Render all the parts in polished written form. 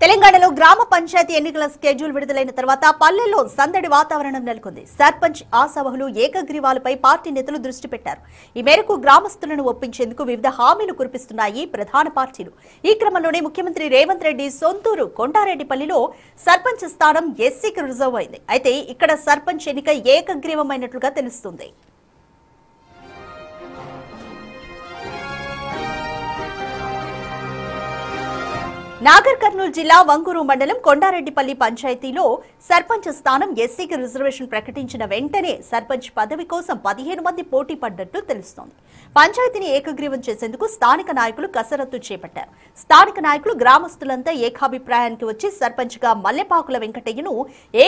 తెలంగాణలో గ్రామ పంచాయతీ ఎన్నికల స్కెడ్యూల్ విడుదలైన తర్వాత పల్లెల్లో సందడి వాతావరణం నెలకొంది. సర్పంచ్ ఆశావహులు ఏకగ్రీవాలపై పార్టీ నేతలు దృష్టి పెట్టారు. ఈ మేరకు గ్రామస్తులను ఒప్పించేందుకు వివిధ హామీలు కురిపిస్తున్నాయి ప్రధాన పార్టీలు. ఈ క్రమంలోనే ముఖ్యమంత్రి రేవంత్ రెడ్డి సొంతూరు కొండారెడ్డిపల్లిలో సర్పంచ్ స్థానం ఎస్సీకి రిజర్వ్ అయింది. అయితే ఇక్కడ సర్పంచ్ ఎన్నిక ఏకగ్రీవమైనట్లుగా తెలుస్తుంది. నాగర్ కర్నూలు జిల్లా వంగూరు మండలం కొండారెడ్డిపల్లి పంచాయతీలో సర్పంచ్ స్థానం ఎస్సీకి రిజర్వేషన్ ప్రకటించిన వెంటనే సర్పంచ్ పదవి కోసం 15 మంది పోటీ పడ్డట్టు తెలుస్తోంది. పంచాయతీని ఏకగ్రీవం చేసేందుకు స్థానిక నాయకులు కసరత్తు చేపట్టారు. స్థానిక నాయకులు గ్రామస్తులంతా ఏకాభిప్రాయానికి వచ్చి సర్పంచ్గా మల్లెపాకుల వెంకటయ్యను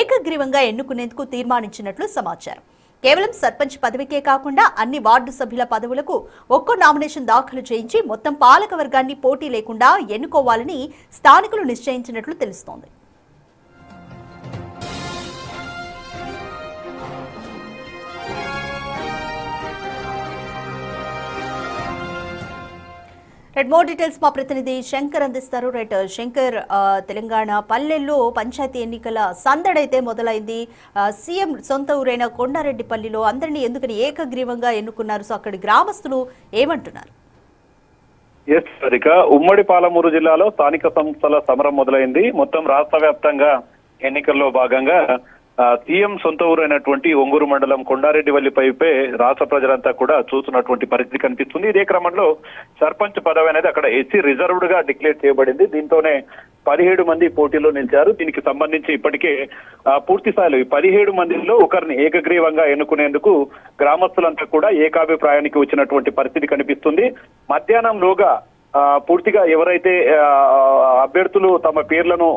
ఏకగ్రీవంగా ఎన్నుకునేందుకు తీర్మానించినట్లు సమాచారం. కేవలం సర్పంచ్ పదవికే కాకుండా అన్ని వార్డు సభ్యుల పదవులకు ఒక్కో నామినేషన్ దాఖలు చేయించి మొత్తం పాలక వర్గాన్ని పోటీ లేకుండా ఎన్నుకోవాలని స్థానికులు నిశ్చయించినట్లు తెలుస్తోంది. మోర్ డీటెయిల్స్ మా ప్రతినిధి శంకర్ అందిస్తారు. శంకర్, తెలంగాణ పల్లెల్లో పంచాయతీ ఎన్నికల సందడైతే మొదలైంది. సీఎం సొంత ఊరైన కొండారెడ్డిపల్లిలో అందరినీ ఎందుకని ఏకగ్రీవంగా ఎన్నుకున్నారు? సో అక్కడి గ్రామస్తులు ఏమంటున్నారు? ఉమ్మడి పాలమూరు జిల్లాలో స్థానిక సంస్థల సమరం మొదలైంది. మొత్తం రాష్ట్ర వ్యాప్తంగా ఎన్నికల్లో భాగంగా సీఎం సొంత ఊరైనటువంటి ఒంగూరు మండలం కొండారెడ్డిపల్లిపైపే రాష్ట్ర ప్రజలంతా కూడా చూస్తున్నటువంటి పరిస్థితి కనిపిస్తుంది. ఇదే క్రమంలో సర్పంచ్ పదవి అనేది అక్కడ ఎస్సీ రిజర్వ్డ్ గా డిక్లేర్ చేయబడింది. దీంతోనే 17 మంది పోటీలో నిలిచారు. దీనికి సంబంధించి ఇప్పటికే పూర్తి స్థాయిలో 17 మందిలో ఒకరిని ఏకగ్రీవంగా ఎన్నుకునేందుకు గ్రామస్తులంతా కూడా ఏకాభిప్రాయానికి వచ్చినటువంటి పరిస్థితి కనిపిస్తుంది. మధ్యాహ్నంలోగా పూర్తిగా ఎవరైతే అభ్యర్థులు తమ పేర్లను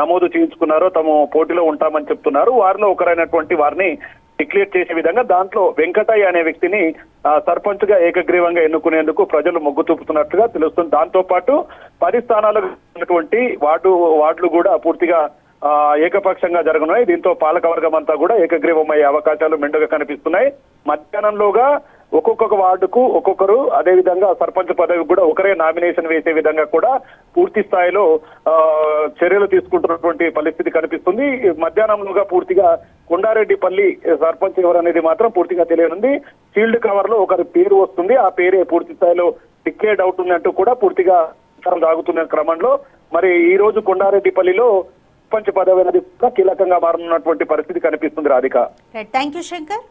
నమోదు చేయించుకున్నారో తమ పోటీలో ఉంటామని చెప్తున్నారు. వారిలో ఒకరైనటువంటి వారిని డిక్లేర్ చేసే విధంగా దాంట్లో వెంకటయ్య అనే వ్యక్తిని సర్పంచ్ గా ఏకగ్రీవంగా ఎన్నుకునేందుకు ప్రజలు మొగ్గు చూపుతున్నట్లుగా తెలుస్తుంది. దాంతో పాటు 10 స్థానాలకు ఉన్నటువంటి వార్డులు కూడా పూర్తిగా ఏకపక్షంగా జరగనున్నాయి. దీంతో పాలకవర్గం అంతా కూడా ఏకగ్రీవమయ్యే అవకాశాలు మెండుగా కనిపిస్తున్నాయి. మధ్యాహ్నంలోగా ఒక్కొక్క వార్డుకు ఒక్కొక్కరు, అదేవిధంగా సర్పంచ్ పదవి కూడా ఒకరే నామినేషన్ వేసే విధంగా కూడా పూర్తి స్థాయిలో చర్యలు తీసుకుంటున్నటువంటి పరిస్థితి కనిపిస్తుంది. మధ్యాహ్నంలోగా పూర్తిగా కొండారెడ్డిపల్లి సర్పంచ్ ఎవరనేది మాత్రం పూర్తిగా తెలియనుంది. ఫీల్డ్ కవర్ లో ఒకరి పేరు వస్తుంది. ఆ పేరే పూర్తి స్థాయిలో డిక్లేర్డ్ అవుతుందంటూ కూడా పూర్తిగా సాగుతున్న క్రమంలో మరి ఈ రోజు కొండారెడ్డిపల్లిలో సర్పంచ్ పదవి అనేది కీలకంగా మారనున్నటువంటి పరిస్థితి కనిపిస్తుంది. రాధిక, థాంక్యూ శంకర్.